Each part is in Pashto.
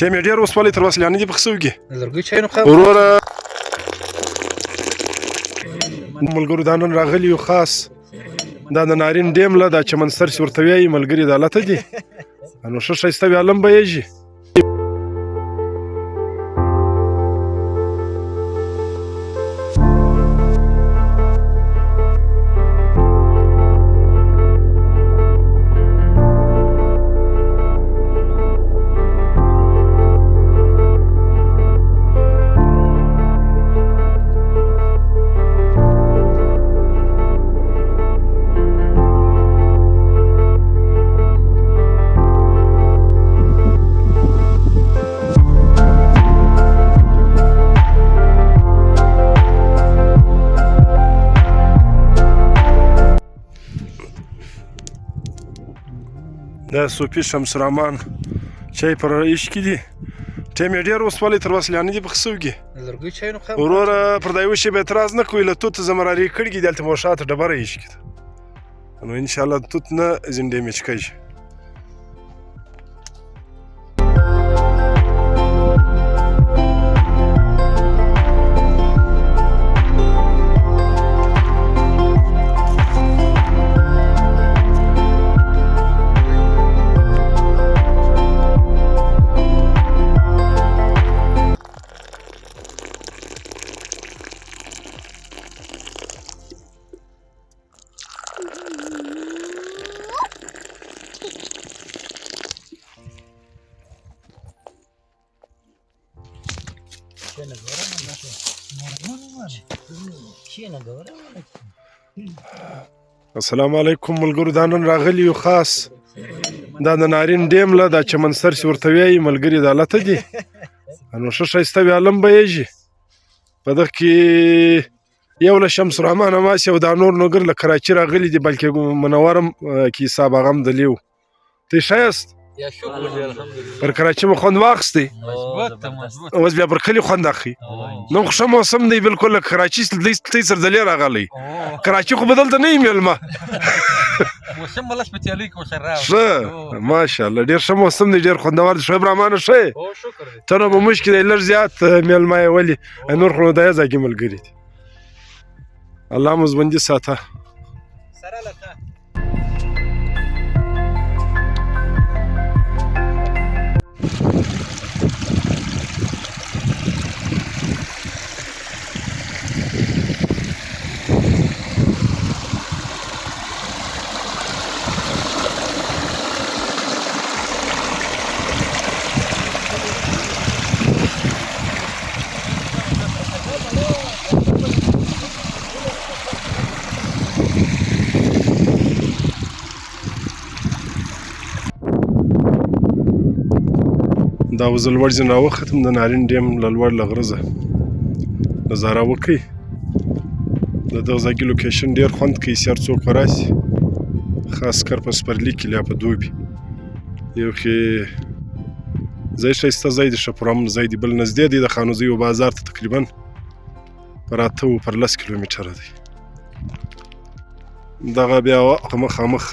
ټیم یې ډېر وسپالی تر وسلیانې دي پخ سوي لرګي چای نو وروره ملګرو دا نن راغلي یو خاص دا د نارین ډیم له دا چمن سر چې ورته وایي ملګري دا هلته دي نو ښه ښایسته ویالم به یېږي دا صوفي شمس الرحمن چای پر رئیش کې دي ټیم یې ډېر وسپالی تر وسلیانې دي پخ سوي لرګي چای نو وروره پر دا یوه شی به اعتراض نه کوي له توت زمراري کړي دي دلته مو شاته ډبره ایښکې ده نو انشاءالله توت نه ځین ډیمیج کیږي السلام علیکم ملګرو دا نن راغلي یو خاص دا د نارین ډیم له دا چمن سر چې ورته وایي ملګري دا هلته دي نو ښه ښایسته ویالم به یېږي په دغه کې یو له شمس الرحمن هماسې او دا نور نوګر له کراچي راغلي دي بلکې منورم کې حساب هغه هم دلي و ته ښه یاست پر کراچي مو خوند واخیستی اوس بیا پر کلي خوند اخلي نن خو ښه موسم دی بالکل له کراچي تلئ سر دلې راغلی کراچي خو به دلته نه یي مېلمه ښه ماشاءالله ډېر ښه موسم دی ډېر خوندور دی شعیب رحمانه ښه یې ته نو به مشکې دی لږ زیات مېلمه یې ولې نور خو نو دا یې ځاګي ملګري دي الله مو ژوندي ساته دا وزه لوړ ځین راوختم د نارین ډیم له لوړ له غره نظاره وکړئ د دغه ځایګي لوکیشن ډېر خوند کوي چې هر څوک وراسي خاص کر په سپرلي کې یا په دوبي یو کې ځای ښایسته ځای دی ښه پرامن ځای دی بل نږدې دی د خانوزیو بازار ته تقریبا پر 8 کیلومتره دی دغه بیا مخامخ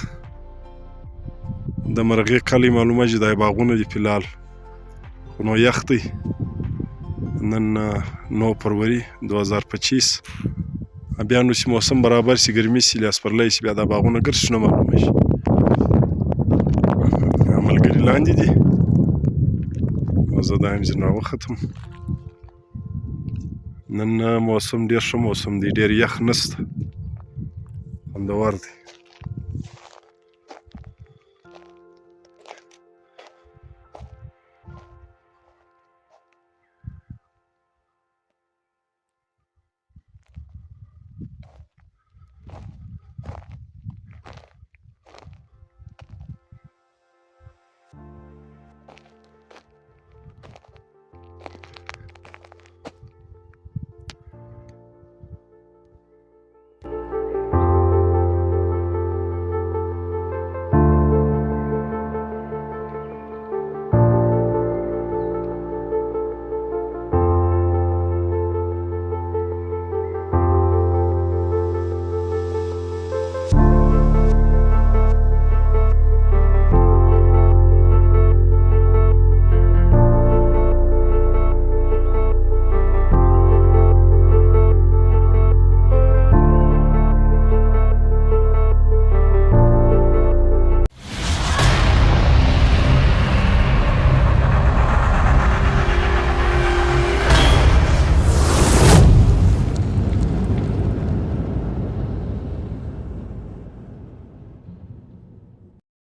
د مرغې کلی معلومه چې دا باغونه دي فلحال خو نو یخ دی نن 9 فروری 2025 بیا نو چې موسم برابر شي ګرمي شي یا سپرلی شي بیا دا باغونه ګرد شنه معلومه شي ملګري لاندې دي او زه دا هم ځین راوختم نن موسم ډېر ښه موسم دی ډېر یخ نشته خوندور دی